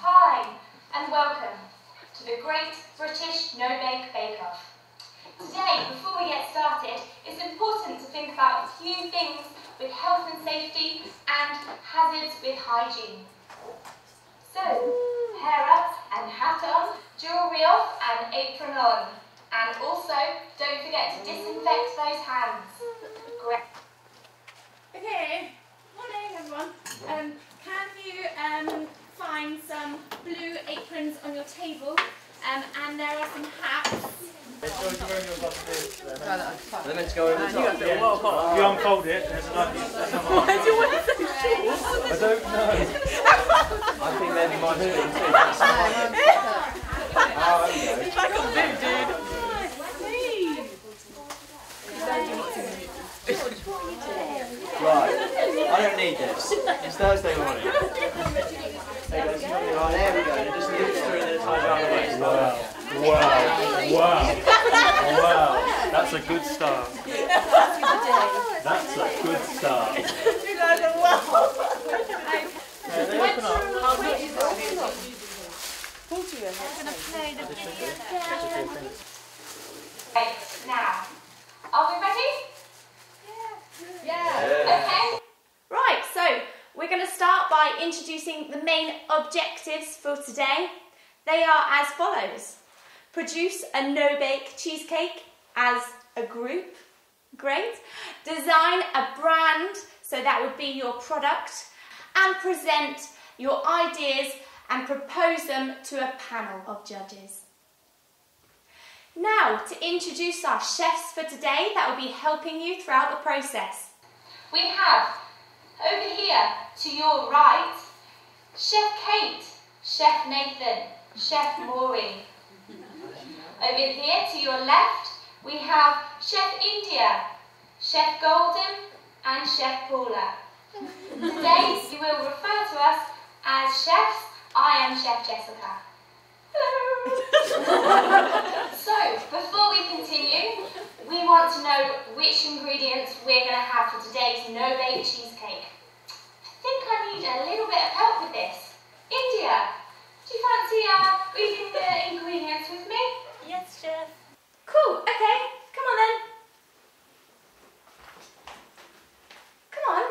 Hi, and welcome to the Great British No-Bake Bake-Off. Today, before we get started, it's important to think about a few things with health and safety and hazards with hygiene. So, hair up and hat on, jewellery off and apron on. And also, don't forget to disinfect those hands. Great. Okay, morning everyone. Can you find some blue aprons on your table? And there are some hats. They're meant to go over the top. If you unfold it, there's another. Why do you want to say shorts? I don't know. I think they're might be too. It's like a boot, dude. Right, I don't need this. It's Thursday morning. Right, there we go. It just loops through and then it ties around the waist. Wow. That's a good start. That's a good start. You guys are well. They open up. Okay, now, are we ready? Yeah. Okay. Right, so we're going to start by introducing the main objectives for today. They are as follows. Produce a no-bake cheesecake as a group. Great. Design a brand, so that would be your product, and present your ideas and propose them to a panel of judges. Now, to introduce our chefs for today that will be helping you throughout the process. We have, over here to your right, Chef Kate, Chef Nathan, Chef Maureen. Over here to your left, we have Chef India, Chef Golden and Chef Paula. Today you will refer to us as chefs. I am Chef Jessica. Hello! So, before we continue, we want to know which ingredients we're going to have for today's no-bake cheesecake. I think I need a little bit of help with this. India, do you fancy reading the ingredients with me? Yes, Chef. Cool, okay, come on then. Come on.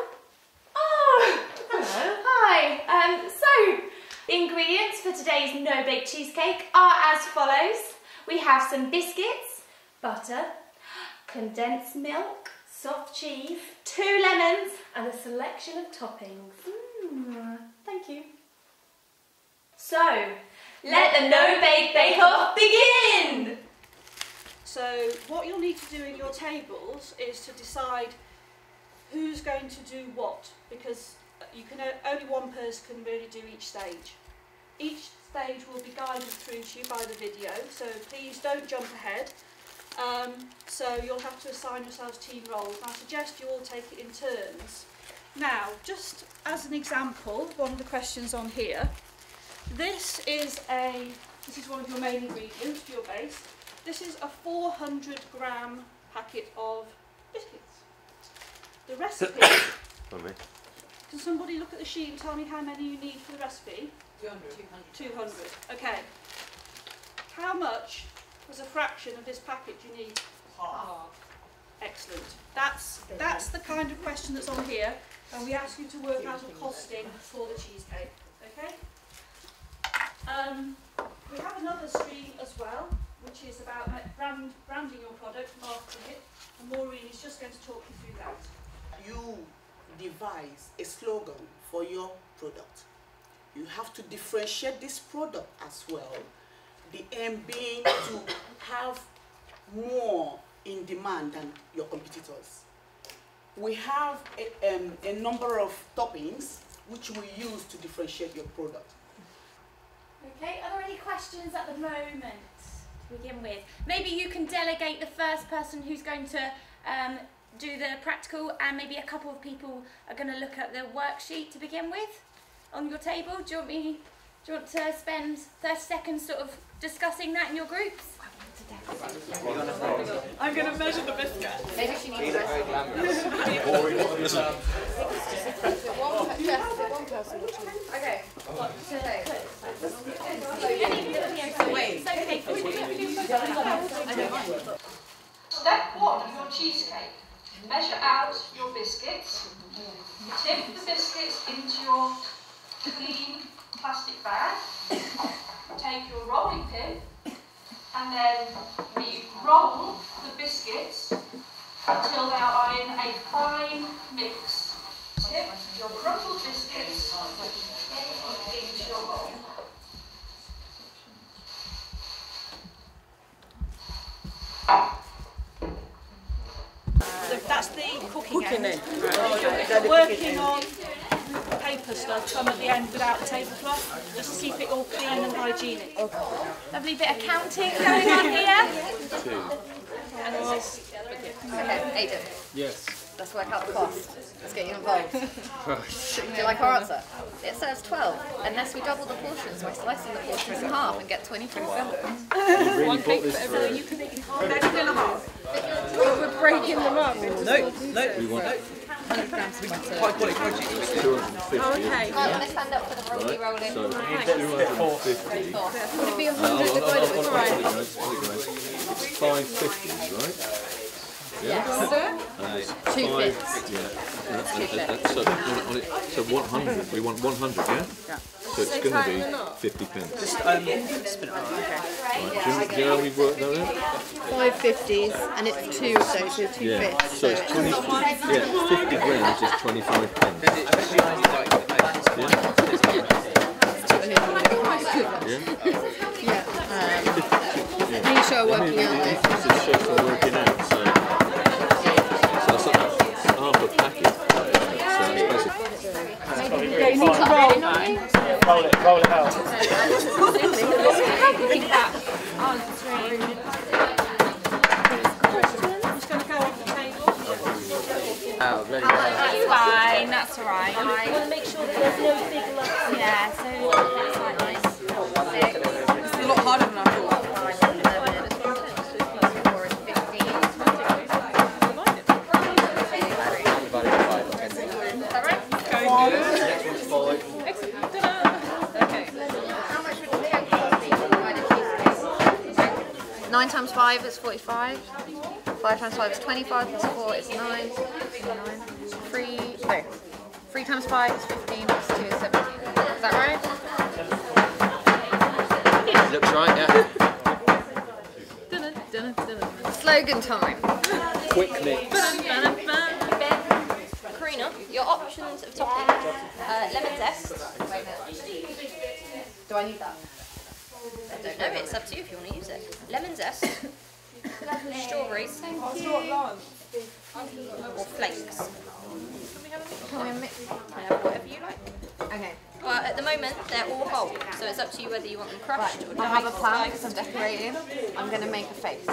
Oh! Hello. Hi. So, the ingredients for today's no-bake cheesecake are as follows. We have some biscuits, butter, condensed milk, soft cheese, 2 lemons, and a selection of toppings. Thank you. So, let the no-bake bake-off begin! So what you'll need to do in your tables is to decide who's going to do what, because you can only one person can really do each stage. Each stage will be guided through to you by the video, so please don't jump ahead. So you'll have to assign yourselves team roles. I suggest you all take it in turns. Now, just as an example, one of the questions on here, this is one of your main ingredients for your base. This is a 400-gram packet of biscuits. The recipe, can somebody look at the sheet and tell me how many you need for the recipe? 200. Okay. How much as a fraction of this packet do you need? Half. Excellent. That's the kind of question that's on here, and we ask you to work out a costing for the cheesecake. Okay? We have another stream as well, which is about branding your product, marketing it, and Maureen is just going to talk you through that. You devise a slogan for your product. You have to differentiate this product as well. The aim being to have more in demand than your competitors. We have a number of toppings which we use to differentiate your product. Okay, are there any questions at the moment to begin with? Maybe you can delegate the first person who's going to do the practical, and maybe a couple of people are going to look at the worksheet to begin with on your table. Do you want to spend 30 seconds sort of discussing that in your groups? I'm going to measure the biscuit. Maybe she needs to Okay. Step 1 of your cheesecake. Measure out your biscuits. Tip the biscuits into your clean plastic bag. Take your rolling pin and then we roll the biscuits until they are in a fine mix. Tip your crumbled biscuits into your bowl. So that's the cooking end. If you're working on paper stuff, come at the end without the tablecloth, just to keep it all clean and hygienic. Lovely bit of counting going on here. Okay, Aidan. Yes. Let's work out the cost. Let's get you involved. Do you like our answer? It says 12. Unless we double the portions by slicing the portions in half and get 22 cents. You really bought this through. We're breaking them up. No. We want 100 grams of butter. 250. Right, I'm going to stand up for the rolling. So 250. Would it be 100 divided with It's 550, right? Yes. And it's 250. So 100. We want 100, yeah? So it's going to be 50 pence. Just spin it around. Right. Do you know how we work that out? 550s and it's 2 of those, so 2 Yeah. bits. So it's 20. Yeah, 50 grams is 25 pence. Yeah. You show working out there. This is show for working out. So that's half a packet. So it's basically. Roll it out. That's fine, that's alright. You want to make sure that there's no big lumps. Yeah, so that's quite nice. It's a lot harder than I thought. Nine times 5 is 45. 5 times 5 is 25. Plus 4 is 9. 3 times 5 is 15. Plus 2 is 17. Is that right? Looks right, yeah. Slogan time. Quick mix. Karina, your options of topping, lemon zest. Do I need that? I don't know, it's up to you if you want to use it. Lemon zest, strawberries, or flakes. Can we mix? Whatever you like. Okay. Well, at the moment, they're all whole, so it's up to you whether you want them crushed or I have a plan because I'm decorating. I'm going to make a face.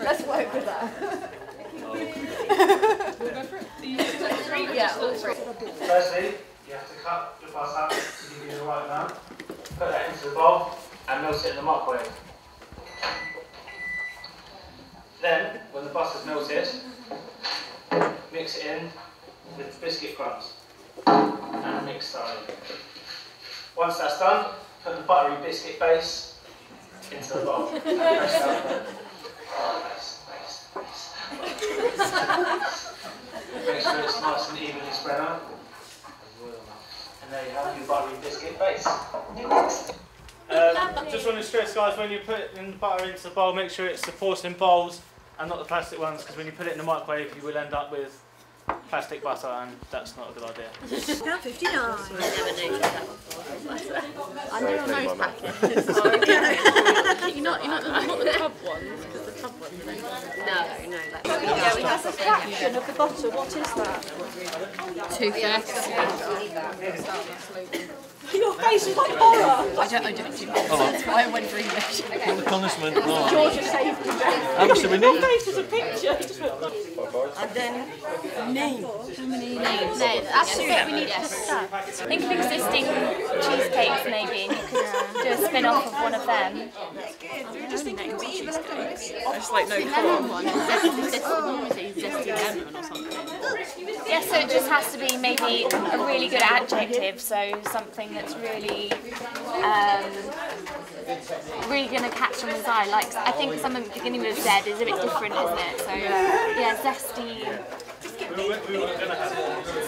Let's work with that. Yeah, all three. Firstly, you have to cut your butter to give you the right amount. Put that into the bowl and melt it in the microwave. Then, when the butter's melted, mix it in with biscuit crumbs and mix thoroughly. Once that's done, put the buttery biscuit base into the bowl. And press down. Base. Make sure it's nice and evenly spread out. And there you have your buttery biscuit base. Just want to stress, guys, when you put in the butter into the bowl, make sure it's the porcelain bowls and not the plastic ones, because when you put it in the microwave, you will end up with plastic butter, and that's not a good idea. Count 59. I never noticed that before. I know on those packets. You're not the tub ones, because the tub ones are No, that's Yeah, we have a fraction of the butter. What is that? 250. Your face is like horror. I don't do it too much. That's why I went for English. Okay. The punishment. Georgia saved me. How much do we Your need? face is a picture. And then name. How many names? No, that's the bit we need to start. Think of existing cheesecakes maybe, and you could do a spin-off of one of them. Just thinking of cheesecakes. I just like no colour one. Zesty lemon or something. guess so. It just has to be maybe a really good adjective. So something that's really, really going to catch someone's eye. Like I think something beginning with Z is a bit different, isn't it? So yeah, zesty.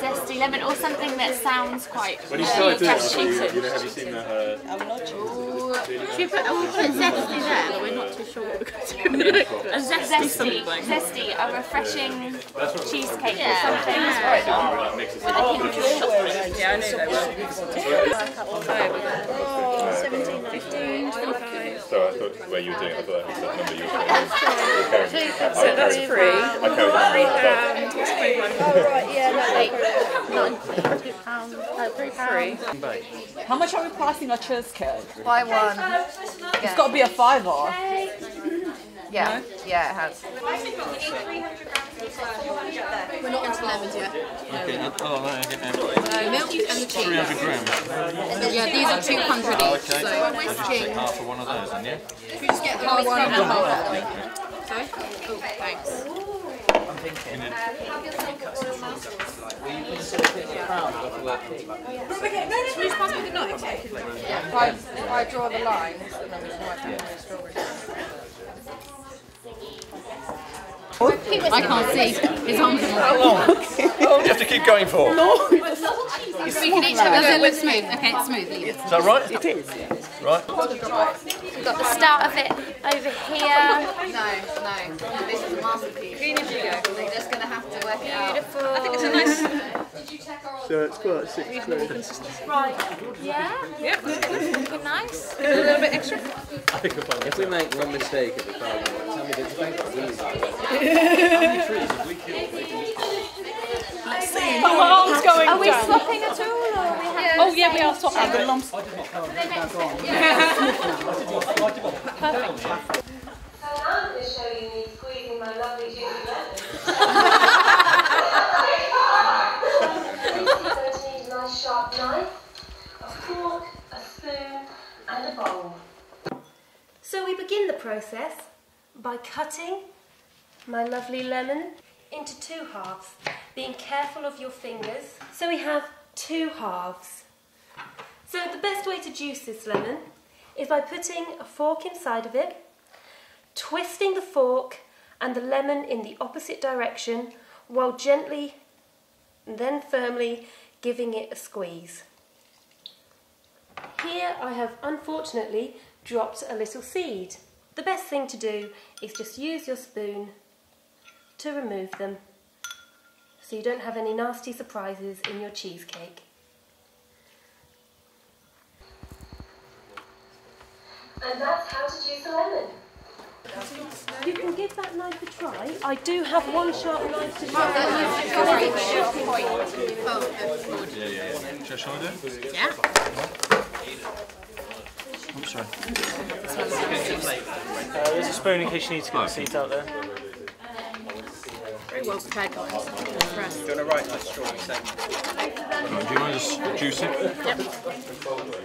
Zesty lemon, or something that sounds quite. When you started doing it, have you seen that? Should we put zesty there, but we're not too sure what we're going to do. Zesty, a refreshing cheesecake or something. With a hint of chocolate. Yeah, I knew they were. 17, 15, 25. So I thought where you were doing it, I thought that was that number you were carrying. So that's free. I carried that. Oh, right, yeah, How much are we pricing our cheesecake? Buy one. It's got to be a $5. Yeah, yeah, it has. I think we need 300 grams of flour to get there. We're not into lemons yet. Okay, oh no, okay. Milk and the cheese. 300 grams. Yeah, these are 200 each. Okay. So Take half of one of those, then, yeah? if you just get the whole one and the whole other way. Sorry? Oh, thanks. I'm thinking. Should we just pass me the knife? Yeah, if I draw the lines, and then we can write down the strawberries. I can't see. His arms are How long? How long do you have to keep going for? We can each have a go. It looks smooth. Okay, it's smooth. Leave it. Is that right? It is, yeah. Right. We've got the start of it over here. No. This is a masterpiece. Green as you go. They're just going to have to work it out. Beautiful. I think it's a nice... So it's quite 6 quid. Right. Yeah? Yep. Looking nice. A little bit extra. If we make one mistake at the time, tell me the bank really My arm's going Are we down. swapping at all? Or we have Oh yeah, we are swapping the lumps. So now I'm going to show you me squeezing my lovely juicy lemon. So you need a nice sharp knife, a fork, a spoon and a bowl. So we begin the process by cutting my lovely lemon into 2 halves, being careful of your fingers. So we have 2 halves. So the best way to juice this lemon is by putting a fork inside of it, twisting the fork and the lemon in the opposite direction while gently and then firmly giving it a squeeze. Here I have unfortunately dropped a little seed. The best thing to do is just use your spoon to remove them so you don't have any nasty surprises in your cheesecake. And that's how to juice a lemon. You can give that knife a try. I do have one sharp knife to try. Yeah. Shall I do it? Yeah. I'm sorry. There's a spoon in case you need to get the seeds out there. Very well prepared, guys. Do you want to write that strawberry segment? Do you want to just juice it? Yep.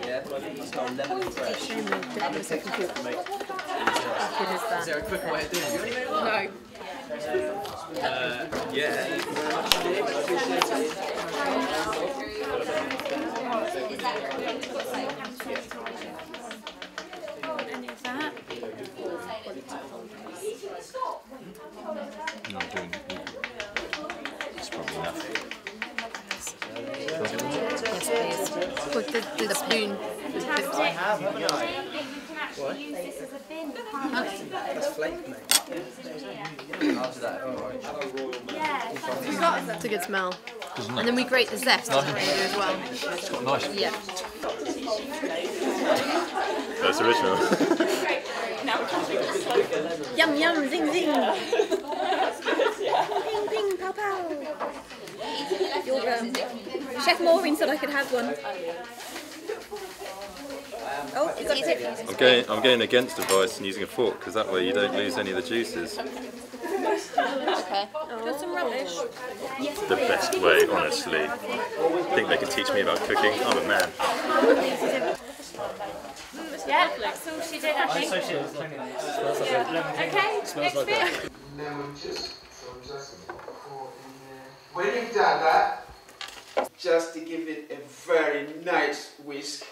Yeah, it's not a lemon fresh. Is there a quick way of doing it? No. Yeah. Any of that? No, I'm doing it. It's probably enough. Yes, please. With the spoon. I have, haven't I? You can actually use this as a bin. That's flake, mate. How's that? Yeah. It's a good smell. Isn't And it? then we grate the zest as well. It's got nice. Yeah. That's original. Yum yum, zing zing. Ping ping, pow pow. Chef Maureen said I could have one. Oh, it's easy. I'm going against advice and using a fork because that way you don't lose any of the juices. Okay. Got some rubbish. The best way, honestly. I think they can teach me about cooking. I'm a man. Yeah, that's all she did, I think. Okay, next bit. Lemon juice, some zesty. When you that. Just to give it a very nice whisk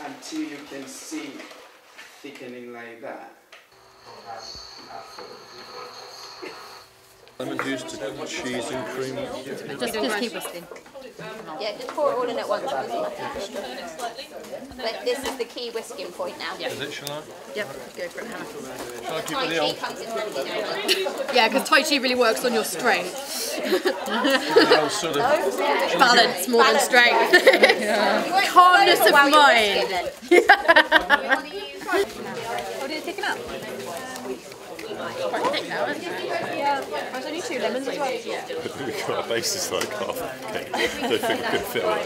until you can see thickening like that. Lemon juice to cheese and cream. Just keep whisking. Yeah, just pour it all in at once. But this is the key whisking point now. Is it, shall I? Yep, go for it, Hannah. Shall I keep Tai with the Chi old? comes in handy now. Yeah, because Tai Chi really works on your strength. The old sort of Balance more than strength. Calmness of mind. Oh, did it thicken up? Quite thick now, isn't it? Yeah, there's only 2 lemons as well. Yeah. We've got a basis like half. Okay. Don't think we could fit all in.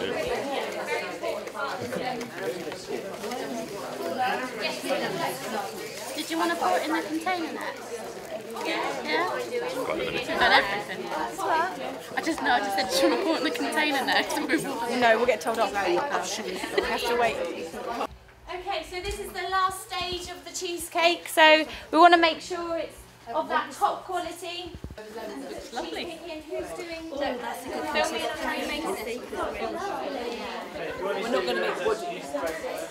Did you want to pour it in the container next? Yeah? Quite limited. About everything. I just said, do you want to pour it in the container next? No, we'll get told off. We have to wait. Okay, so this is the last stage of the cheesecake. So we want to make sure it's of that top quality. It's lovely. Who's doing? Oh, that's a good concept. We're not going to make wood.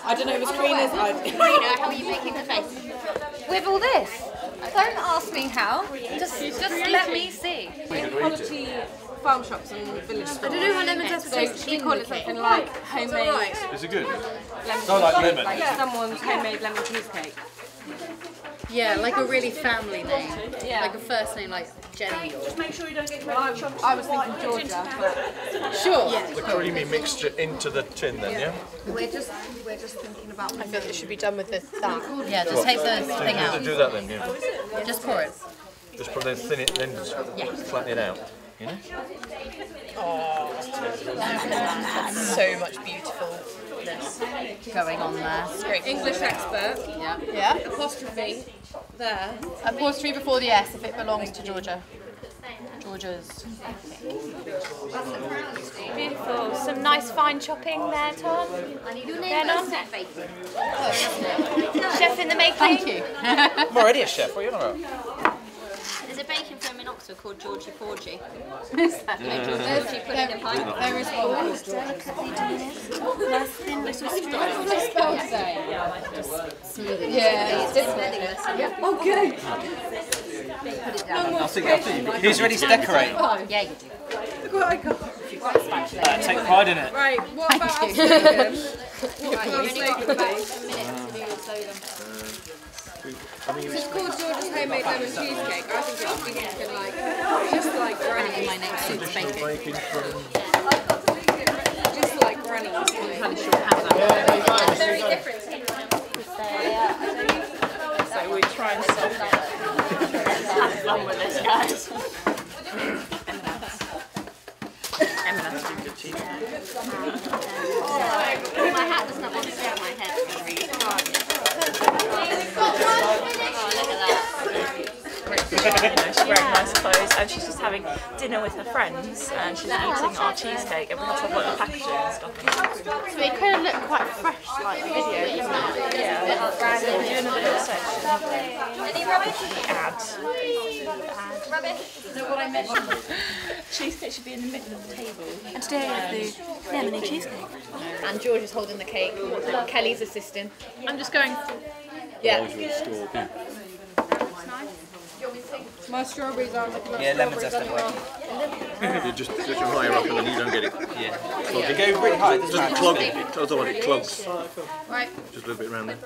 I don't know if it's screeners. Marina, how are you making the face? With all this? Don't ask me how. Just let me see. Quality farm shops and village stores. I don't know how lemon zest tastes. You call it something like homemade. Is it good? Lemon Not like lemon. Like someone's homemade lemon cheesecake. Yeah, like a really family name. Yeah. Like a first name like Jenny. Just make sure you don't get I was thinking Georgia. Sure. The creamy mixture into the tin then, yeah? We're just thinking about. I feel it should be done with that. Yeah, just take the thing out. Do that then, yeah. Just pour it. Just put then thin it, then flatten it out. You know? So much beautifulness going on there. Great. English expert. Yeah. Yeah. Apostrophe there. Apostrophe before the S if it belongs to Georgia. Georgia's. Beautiful. Some nice fine chopping there, Tom. Going on. Chef in the making. Thank you. I'm already a chef. What are you on about? There's a baking firm in Oxford called Georgie Porgy. Is that? Georgie put in a pint. There is one. Yeah. Oh, good. I'll see. Who's ready to decorate? Yeah, you do. Look what I got. Take pride in it. Right, what about our slogan? What's our slogan? It's called Georgia's Homemade Lemon Cheesecake. I think it should be something like, just like Granny. My name's Super Bacon. Just like Granny. It's very different. So we try and solve that. Have fun with this, guys. My hat does not want to stay on my head. She's wearing nice clothes and she's just having dinner with her friends and she's eating our cheesecake and we have to put the packaging and stuff. So it could look quite fresh, like the video, doesn't it? Yeah, so we're doing a little section. Any rubbish? Add. Rubbish? Is that what I mentioned? Cheesecake should be in the middle of the table. And today I have the lemony cheesecake. And George is holding the cake. Kelly's assisting. I'm just going. Yeah. My strawberries are looking like lemon zest don't work. You just get your higher up and then you don't get it. Yeah. They go really high. Doesn't Just clog it. I don't want it clogs. Right. Just a little bit around there.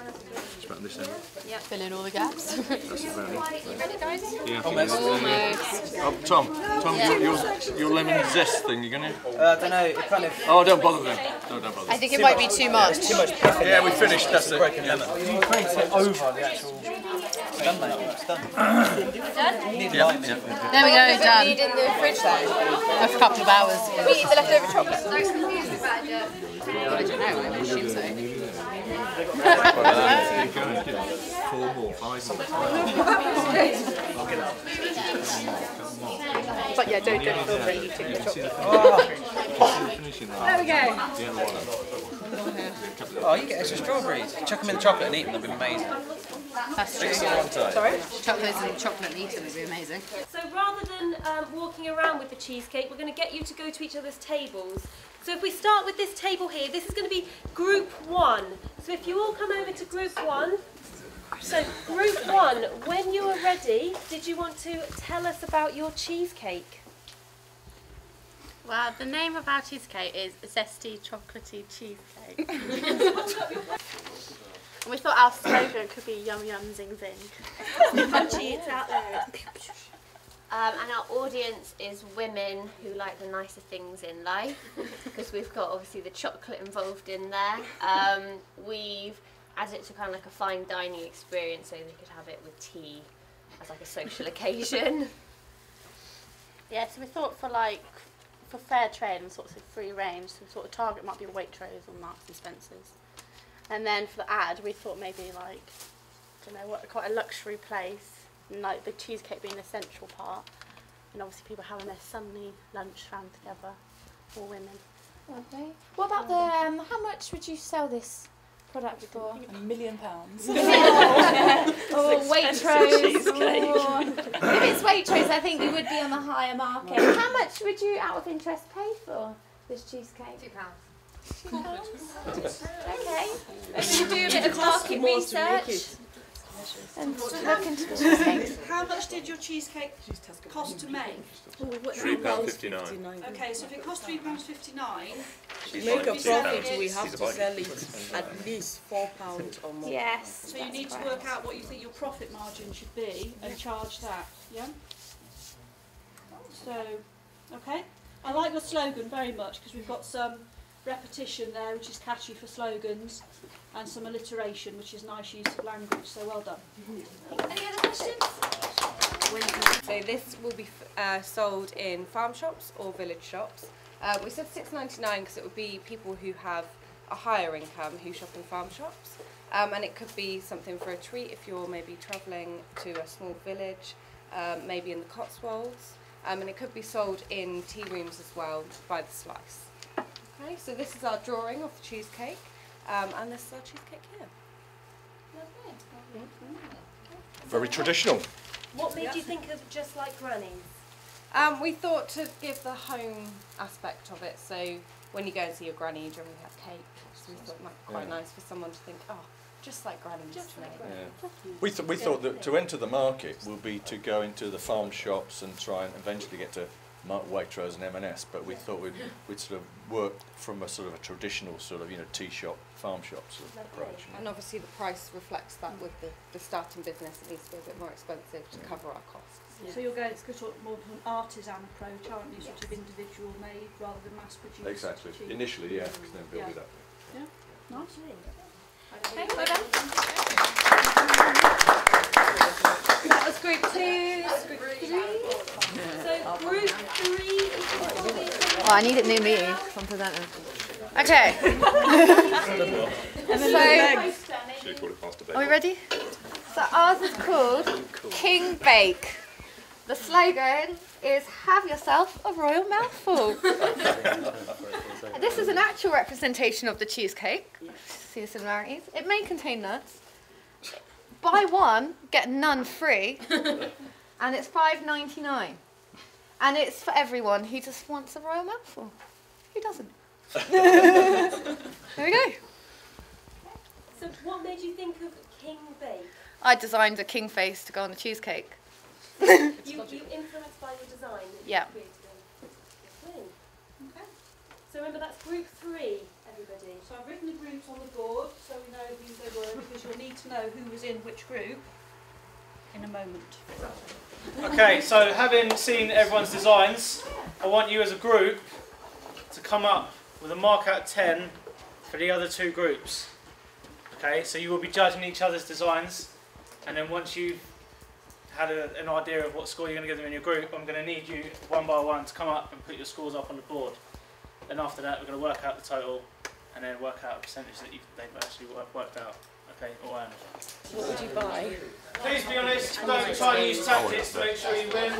Just about this end. Fill in all the gaps. That's about it. You ready, guys? Yeah. Almost. Oh, Tom, your lemon zest thing, you gonna? I don't know. It kind of. Oh, don't bother them. No, don't bother. I think it might be too much. Too much pith in Yeah, it. we finished. That's it. Broken lemon. You create it over the actual. It's done, mate. It's done. Need lime in it. There we go, done. in the fridge though. A couple of hours. We eat the leftover chocolate. I don't know, I assume so. 4 more, 5 more. But yeah, don't feel free eating the chocolate. There we go. Oh, you get extra strawberries. Chuck them in the chocolate and eat them. They'll be amazing. That's true. Sorry? Chocolates and chocolate eating would be amazing. So rather than walking around with the cheesecake, we're going to get you to go to each other's tables. So if we start with this table here, this is going to be group 1. So if you all come over to group 1. So group 1, when you are ready, did you want to tell us about your cheesecake? Well, the name of our cheesecake is Zesty Chocolatey Cheesecake. And we thought our slogan could be Yum Yum Zing Zing. Punchy, it's out there. And our audience is women who like the nicer things in life, because we've got obviously the chocolate involved in there. We've added it to kind of like a fine dining experience, so they could have it with tea as like a social occasion. Yeah, so we thought for fair trade and sort of free range, so we thought the target might be Waitrose or Marks and Spencer's. And then for the ad, we thought maybe like, I don't know, what, quite a luxury place, and like the cheesecake being the central part, and obviously people having their Sunday lunch round together, all women. Okay. What about the, how much would you sell this product for? £1 million. Or Waitrose. If it's Waitrose, I think you would be on the higher market. How much would you, out of interest, pay for this cheesecake? £2. Okay. Maybe do a bit of market research. And look into the cheesecake. How much did your cheesecake cost to make? £3.59. Okay, so if it costs £3.59, to make a profit, we have to sell it at least £4 or more. Yes. So you need to work out what you think your profit margin should be and charge that, yeah? So, okay. I like your slogan very much because we've got some repetition there, which is catchy for slogans, and some alliteration, which is nice use of language, so well done. Any other questions? So this will be sold in farm shops or village shops. We said £6.99 because it would be people who have a higher income who shop in farm shops. And it could be something for a treat if you're maybe travelling to a small village, maybe in the Cotswolds. And it could be sold in tea rooms as well by the slice. Okay, so this is our drawing of the cheesecake, and this is our cheesecake here. Very traditional. What made you think of Just Like Granny's? We thought to give the home aspect of it, so when you go and see your granny, you generally have cake. So we thought it might be quite nice for someone to think, oh, just like Granny's to me. Yeah. We thought that to enter the market would be to go into the farm shops and try and eventually get to Waitrose and M&S, but we thought we'd sort of work from a sort of a traditional sort of, tea shop, farm shop sort of approach. And obviously the price reflects that with the starting business. It needs to be a bit more expensive to cover our costs. Yeah. So you're going to sort of more of an artisan approach, aren't you? Sort of individual made rather than mass produced. Exactly. cheese. Initially, yeah, because then build it up. Yeah. Nice. Okay, well done. That was group 2, group 3. So group 3. Oh, I need it near me, because I'm presenting. Okay. So, are we ready? So ours is called King Bake. The slogan is "Have yourself a royal mouthful." This is an actual representation of the cheesecake. See the similarities? It may contain nuts. Buy one, get none free, and it's $5.99. And it's for everyone who just wants a royal mouthful. Who doesn't? There we go. So what made you think of King Bake? I designed a king face to go on the cheesecake. You influenced by your design that you Yeah. created it. Brilliant. Okay. So remember that's group 3, everybody. So I've written the groups on the board so we know who they were, because you'll need to know who was in which group in a moment. Okay, so having seen everyone's designs, I want you as a group to come up with a mark out of 10 for the other 2 groups. Okay, so you will be judging each other's designs, and then once you've had an idea of what score you're going to give them in your group, I'm going to need you one by one to come up and put your scores up on the board. Then after that, we're going to work out the total, and then work out a percentage that they've actually worked out. Okay, or earned. What would you buy? Please be honest, don't try and use tactics to make sure you win.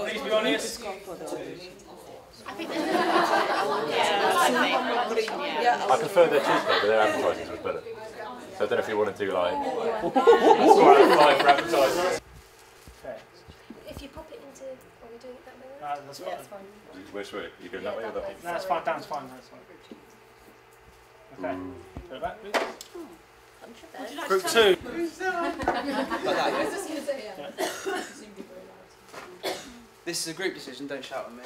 Please be honest. I prefer their cheesecake, but their advertising was better. So I don't know if you want to do like 5 for advertising. Okay. If you pop it into, are we doing it that way? No, that's fine. Yeah, that's fine. Which way? You going that way or that way? No, that's fine. That's fine. That's fine. Okay. Go back, please. Group 2. This is a group decision, don't shout at me.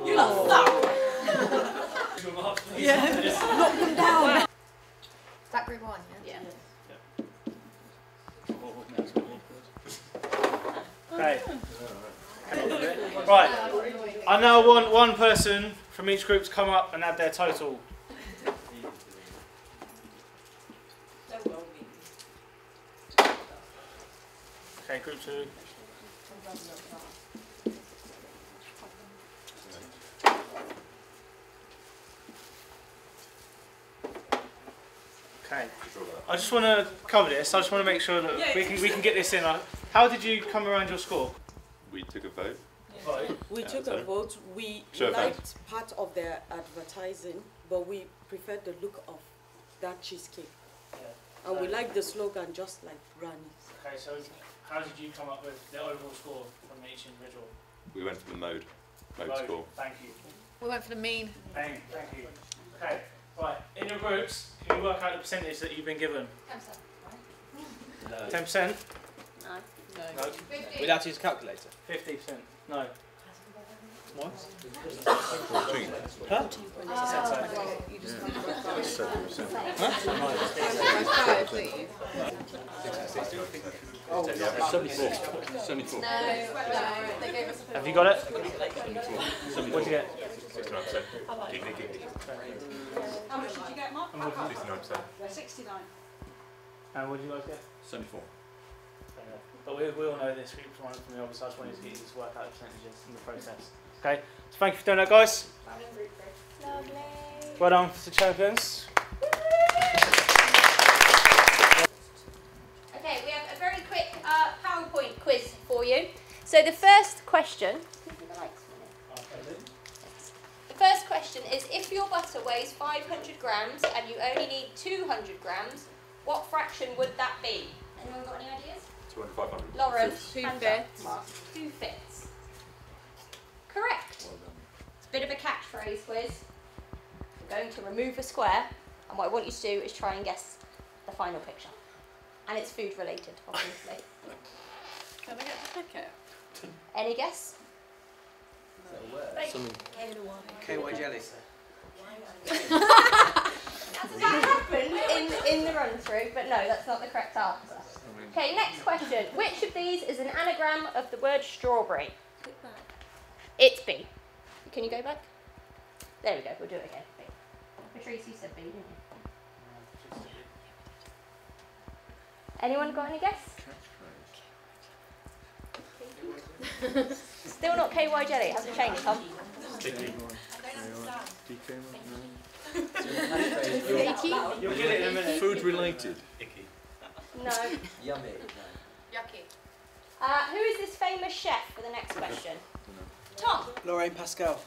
You love that! Yeah, knock them down! Is that group 1, yeah? Okay. Right. I now want one person from each group to come up and add their total. Okay, group 2. Okay. I just want to cover this. I just want to make sure that we can get this in. How did you come around your score? We took a vote. We took a vote. We liked part of their advertising, but we preferred the look of that cheesecake. Yeah. And we liked the slogan, just like Granny's. Okay, so how did you come up with the overall score from each individual? We went for the mode score. Thank you. We went for the mean. Thank you. Okay, right. In your groups, can you work out the percentage that you've been given? 10%. 10%? No. No. We'd have to use a calculator. 50%. No. What? 14. Huh? Oh, 74. 74. No, they gave us a Have you got it? 74. What'd you get? 69%. How much did you get, Mark? 69%. 69. And what did you guys get? 74. But we all know this group one from the office. I just wanted to get you to work out the percentages in the process. Okay, so thank you for doing that, guys. Lovely. Well done for the champions. Okay, we have a very quick PowerPoint quiz for you. So the first question. The first question is: if your butter weighs 500 grams and you only need 200 grams, what fraction would that be? Anyone got any ideas? 200, 500. Lauren, 2/5. 2/5. Correct. It's a bit of a catchphrase quiz. We're going to remove a square, and what I want you to do is try and guess the final picture. And it's food related, obviously. Can I get the ticket? Any guess? KY jelly. That happened in the run through, but no, that's not the correct answer. Okay, next question. Which of these is an anagram of the word strawberry? It's B. Can you go back? There we go, we'll do it again. B. Patrice, you said B, didn't you? Anyone got any guess? Still not KY jelly, it hasn't changed, Tom. You'll get it in a minute. Food related. No. Yummy. Yucky. Who is this famous chef for the next question? Tom. Lorraine Pascal.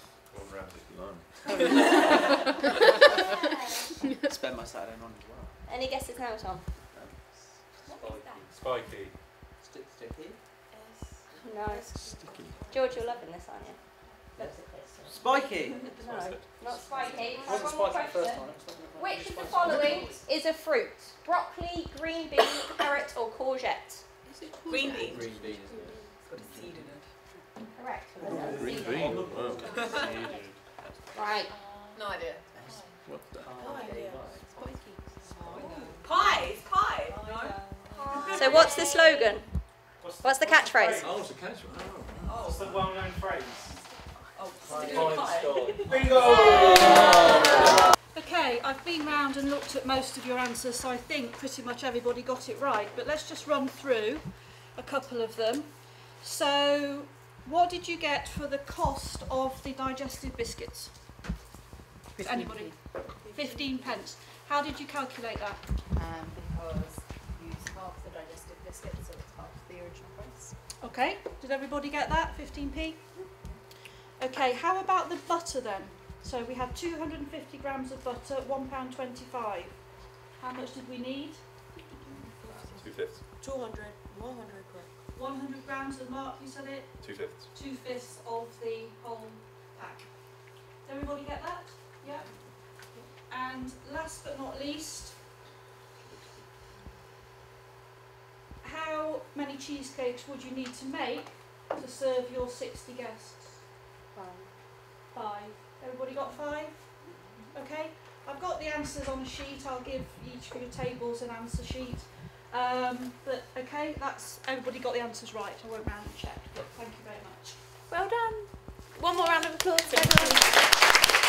Spend my Saturday on as well. Any guesses now, Tom? Spiky. Sticky? No. Sticky. George, you're loving this, aren't you? Spiky. No, not spiky. Wasn't One more spiky the first question. time. Which of the following is a fruit? Broccoli, green bean, carrot, or courgette? Green bean. Green bean, isn't it? Got a seed in it. Correct. Green bean. Wow. Right. No idea. What the? Pie. Pie. No. So what's the slogan? What's the catchphrase? Oh, it's a catch. Oh. What's the well-known phrase? Okay, I've been round and looked at most of your answers, so I think pretty much everybody got it right. But let's just run through a couple of them. So, what did you get for the cost of the digestive biscuits? 15 Anybody? 15 pence. How did you calculate that? Because you use half the digestive biscuit, so it's half the original price. Okay, did everybody get that? 15p? Okay, how about the butter then? So we have 250 grams of butter, £1.25. How much did we need? 2/5. 200, 100 grams. 100 grams of Mark, you said it? 2/5. 2/5 of the whole pack. Does everybody get that? Yeah? And last but not least, how many cheesecakes would you need to make to serve your 60 guests? 5. 5. Everybody got 5? Okay. I've got the answers on a sheet. I'll give each of your tables an answer sheet. But okay, that's everybody got the answers right. I won't round and check, but thank you very much. Well done. One more round of applause for everyone.